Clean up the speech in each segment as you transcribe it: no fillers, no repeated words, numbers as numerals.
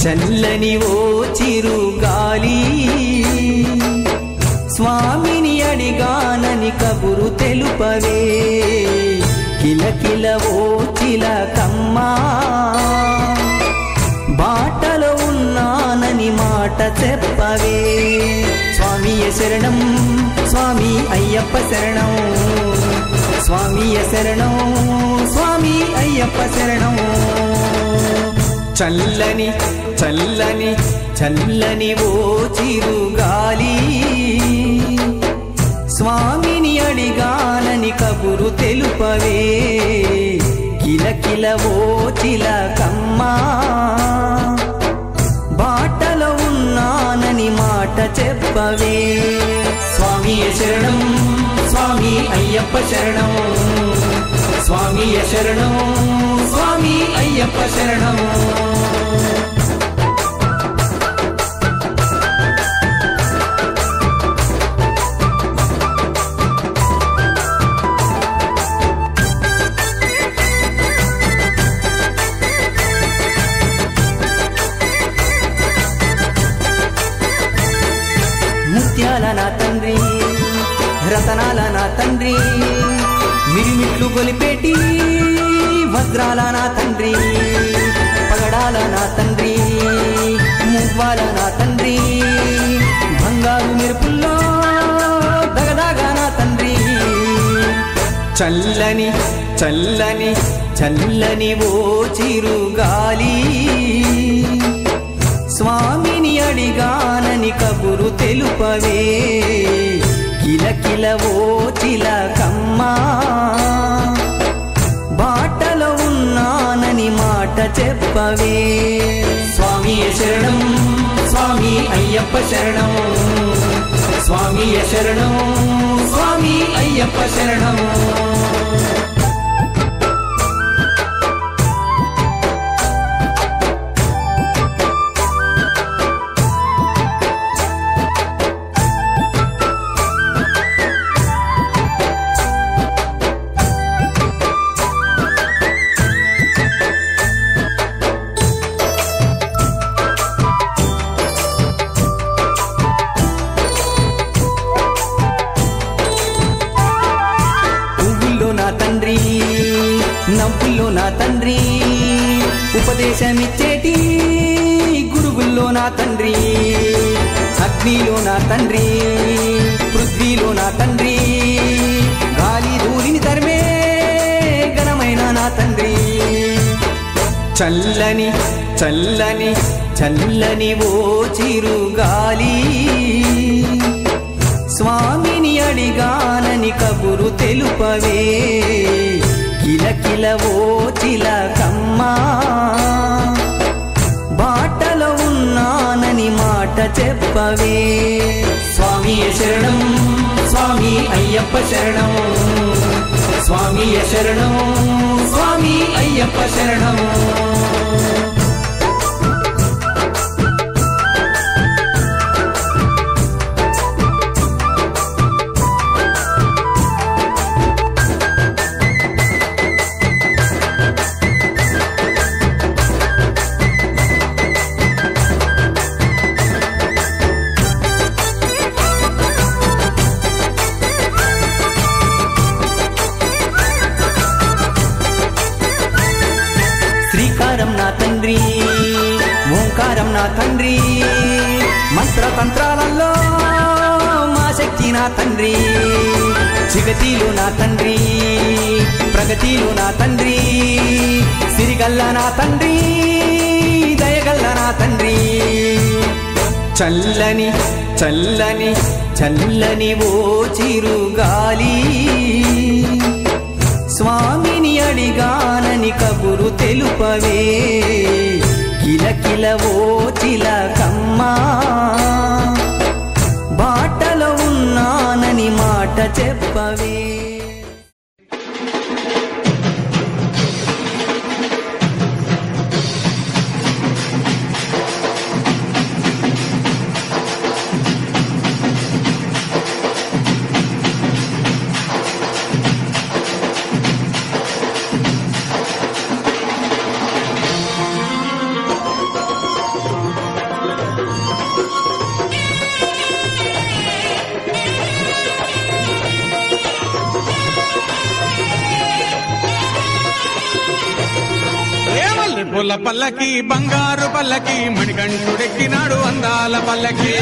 చల్లని ఓ చిరుగాలి స్వామిని అడిగానని కబురు తెలుపవే కిలకిల ఓ చిలకమ్మా బాటలో ఉన్నానని మాట చెప్పవే స్వామియ శరణం స్వామి అయ్యప్ప శరణం స్వామియ శరణం స్వామి అయ్యప్ప శరణం చల్లని చల్లని చల్లని ఓ చిరుగాలి స్వామిని అడిగానని కబురు తెలుపవే కిలకిల ఓ చిలకమ్మా బాటలో ఉన్నానని మాట చెప్పవే స్వామియ శరణం స్వామి అయ్యప్ప శరణం స్వామియ శరణం స్వామి అయ్యప్ప శరణం ముత్యాల నా తండ్రి రతనాల నా తండ్రి మిరిమిట్లు గొలిపేటి వజ్రాల నా తండ్రి పగడాల నా తండ్రి మువ్వాల నా తండ్రి బంగారు మెరుపుల్లో దగదాగా నా తండ్రి చల్లని చల్లని చల్లని ఓ చిరుగాలి స్వామిని అడిగానని కబురు తెలుపవే కిలకిల ఓ చిలకమ్మా బాటలో ఉన్నానని మాట చెప్పవే స్వామియ శరణం స్వామి అయ్యప్ప శరణం స్వామియ శరణం స్వామి అయ్యప్ప శరణం నవ్వుల్లో నా తండ్రి ఉపదేశమిచ్చేటి గురువుల్లో నా తండ్రి అగ్నిలో నా తండ్రి పృథ్వీలో నా తండ్రి గాలి ధూళిని తరిమే ఘనమైన నా తండ్రి చల్లని చల్లని చల్లని ఓ చిరుగాలి స్వామిని అడిగానని కబురు తెలుపవే కిలకిల ఓ చిలకమ్మా బాటలో ఉన్నానని మాట చెప్పవే స్వామియ శరణం స్వామి అయ్యప్ప శరణం స్వామియ శరణం స్వామి అయ్యప్ప శరణం శ్రీకారం నా తండ్రి ఓంకారం నా తండ్రి మంత్రతంత్రాలలో మా శక్తి నా తండ్రి జగతిలో నా తండ్రి ప్రగతిలో నా తండ్రి సిరిగల్ల నా తండ్రి దయగల్ల నా తండ్రి చల్లని చల్లని చల్లని ఓ చిరుగాలి స్వామిని అడిగానని కబురు తెలుపవే కిలకిల ఓ చిలకమ్మా బాటలో ఉన్నానని మాట చెప్పవే మల్లెపూల పల్లకి బంగారు పల్లకి మణికంఠుడెక్కినాడు అందాల పల్లకి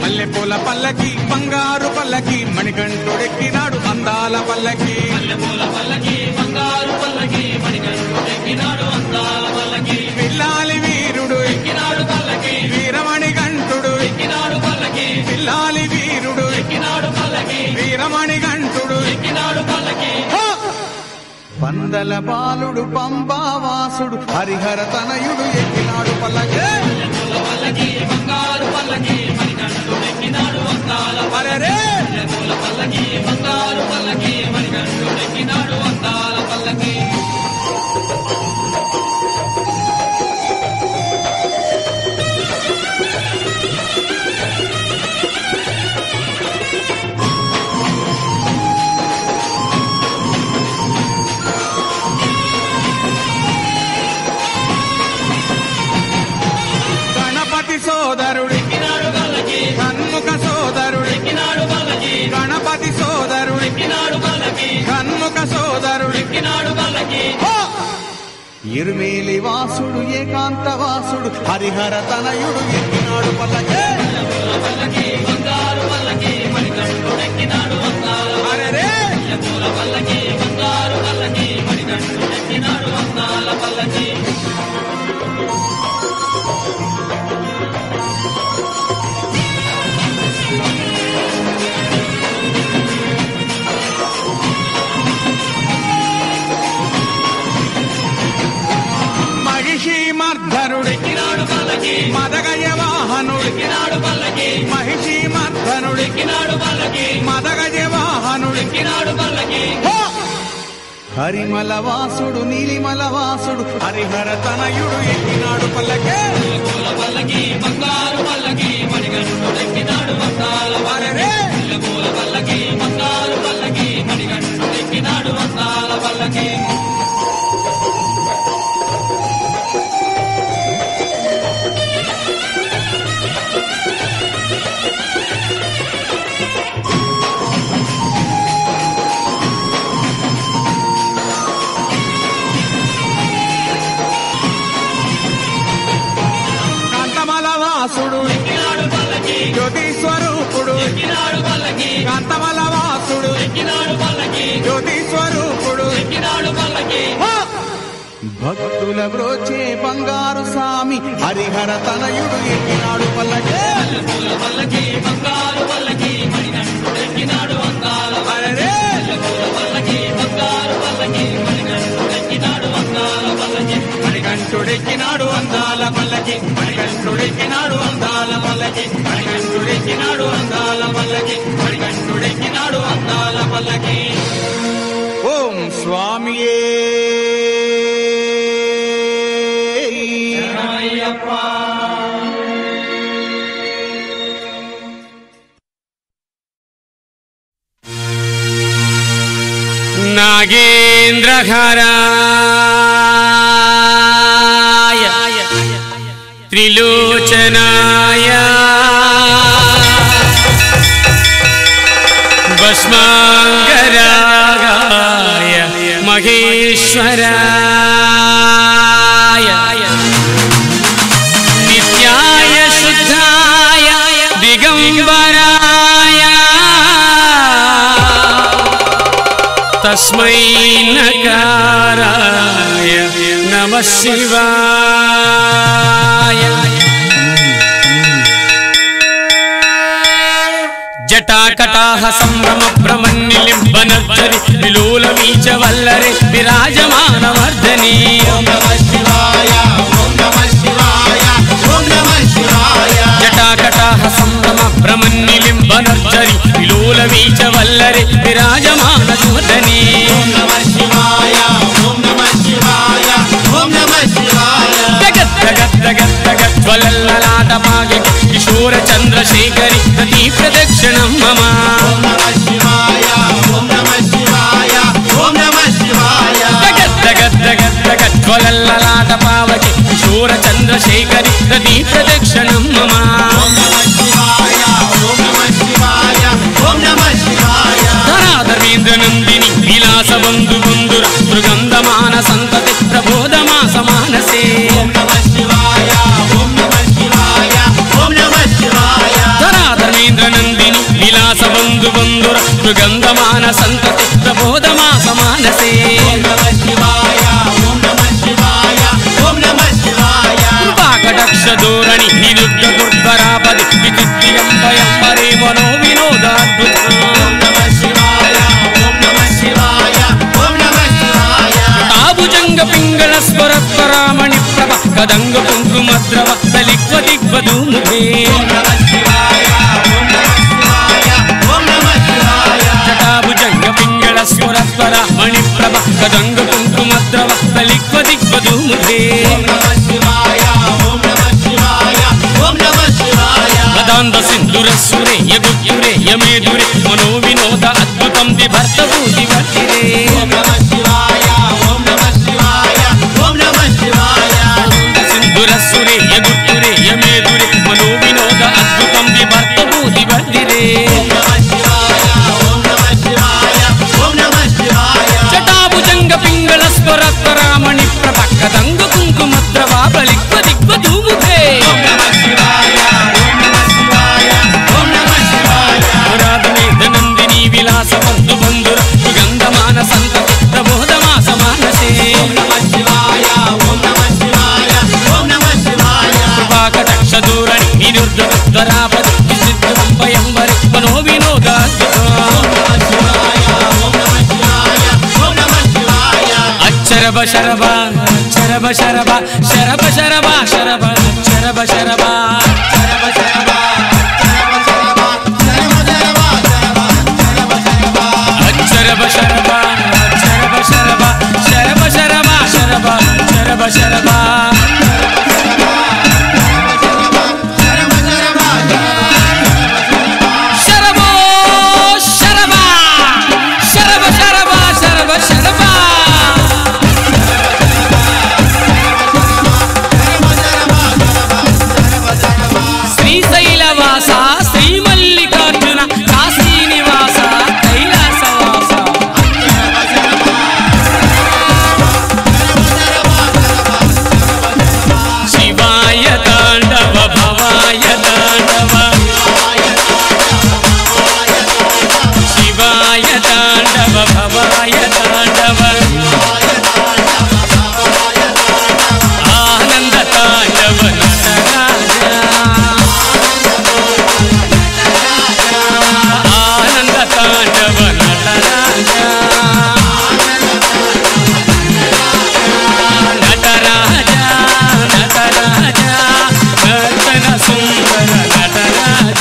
మల్లెపూల పల్లకి బంగారు పల్లకి మణికంఠుడెక్కినాడు అందాల పల్లకి పిల్లాలి వీరుడు ఎక్కినాడు పల్లకి వీరమణికంఠుడు ఎక్కినాడు పల్లకి పిల్లాలి వీరుడు ఎక్కినాడు పల్లకి వీరమణికంఠుడు ఎక్కినాడు పల్లకి పందల బాలుడు పంబావాసుడు హరిహర తనయుడు ఎక్కినాడు పల్లకి బంగారు పల్లకి మణికంఠుడు ఎక్కినాడు అందాల పల్లకి బంగారు పల్లకి మణికంఠుడు ఎక్కినాడు అందాల పల్లకి సోదరుడు కన్ముఖ సోదరుడు గణపతి సోదరుడు కన్ముఖ సోదరుడు ఇరుమేలి వాసుడు ఏకాంత వాసుడు హరిహర తనయుడు ఎక్కినాడు పల్లకి మర్ధనుడెక్కినాడు పల్లకి మదగజ వాహనుడెక్కినాడు పల్లకి మహిషి మర్ధనుడెక్కినాడు పల్లకి మదగజ వాహనుడెక్కినాడు పల్లకి హరిమల వాసుడు నీలిమల వాసుడు హరిహర తనయుడు ఎక్కినాడు పల్లకి బంగారు పల్లకి మణికంఠుడెక్కినాడు అందాల పల్లకి బంగారు పల్లకి మణికంఠుడెక్కినాడు అందాల పల్లకి జ్యోతి స్వరూపుడు కాంతమల వాసుడు జ్యోతి స్వరూపుడు భక్తుల బ్రోచే బంగారు స్వామి హరిహర తనయుడు ఎక్కినాడు పల్లకి బంగారు పల్లకి మణికంఠుడెక్కినాడు అందాల పల్లకి బంగారు పల్లకి మణికంఠుడెక్కినాడు అందాల పల్లకి మణికంఠుడెక్కినాడు అందాల పల్లకి మణికంఠుడెక్కినాడు అందాల పల్లకి మణికంఠుడెక్కినాడు అందాల పల్లకి మణికంఠుడెక్కినాడు అందాల పల్లకి ఓం స్వామియే నాగేంద్రహరాయ త్రిలోచనాయ భస్మాంగరాగాయ మహేశ్వరాయ నిత్యాయ శుద్ధాయ దిగంబరాయ తస్మై నకారాయ నమః శివాయ జటాకటాహ సంభ్రమ భ్రమన్నిలింబనర్చరి విలోలమీచ వల్లరే విరాజమానవర్ధని ఓం నమః శివాయ ఓం నమః శివాయ ఓం నమః శివాయ జటాకటాహ సంభ్రమ భ్రమన్నిలింబనర్చరి విలోలమీచ వల్లరే విరాజమానవర్ధని ఓం నమః శివాయ ఓం నమః శివాయ ఓం నమః శివాయ జగత్ జగత్ జగత్ జగత్ జ్వలల్లలాటపాగే కిశోర చంద్రశేఖరి ప్రతి ప్రదక్షిణం మమ ఓం నమః శివాయ ఓం నమః శివాయ ఓం నమః శివాయ జగత్ జగత్ జగత్ జగత్ జ్వలల్లలాటపాగే కిశోర చంద్రశేఖరి ప్రతి ప్రదక్షిణం మమ ఓం నమః శివాయ ఓం నమః శివాయ ఓం నమః శివాయ ధరాధర్మేంద్ర నందిని లీలా సంతతి ప్రబోధమాస మానసే కృపాకటాక్ష ధోరణి నిరుద్ధ దుర్ధరాపది విచిత్రియంబయంబరే మనో వినోదాద్భుతం తాభుజంగ పింగళ స్వరత్వరామణి ప్రభ కదంగ కుంకుమద్రవ దలిక్వ దిగ్వధూముఖే జటాభుజంగ పింగళ స్వరత్వరామణి ప్రభ కదంగ కుంకుమద్రవ దలిక్వ దిగ్వధూముఖే వేదాంత సింధురస్సురే యగురే యమేదురే మనో వినోద అద్భుతం ది భర్త భూతి భక్తిరే సింధురస్సురే యగురే యమేదురే మనో వినోద అద్భుతం ది భర్త భూతి భక్తిరే జటాభుజంగ పింగళ స్వరత్వరామణి ప్రభక్కదంగ కుంకుమద్రవ బలిక్వ దిగ్వధూముఖే విలాస బంధు బంధుర సుగంధమాన సంతతి ప్రబోధమాస మానసే కృపాకటాక్ష ధోరణి నిరుద్ధరాపది విసిద్ధంబయంబరి మనో వినోదాద్భుతం అచ్చరబ శరభ శరభ శరభ శరభ శరభ శరభ శరభ శరభ శరభ శరభ శరభ శరభ శరభ శరభ శరభ శరభ శరభ శరభో శరభ శరభ శరభ శరభ శరభ శ్రీశైలవాస శ్రీమల్లికార్జున కాశీనివాస శివాయ తాండవ భవాయ తాండవ శివాయ తాండవ భవాయ తాండవ ఆనంద తాండవ నటరాజ ఆనంద తాండవ నటరాజ నటరాజ నటరాజ నర్తన సుందర నటరాజ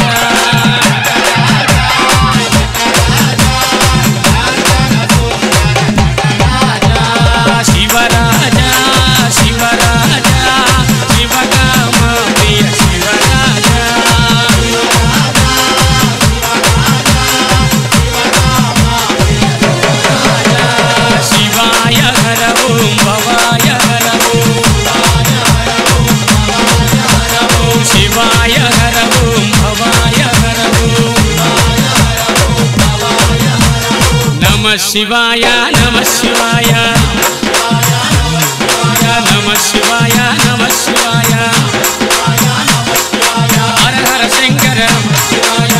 శివరాజ శివరాజ శివకామ ప్రియ శివరాజ శివాయ హర ఓం భవాయ హర ఓం శివాయ హర ఓం భవాయ హర ఓం నమ శివాయ నమ శివాయ నమ శివాయ నమ శివాయ హర హర శంకర నమ శివాయ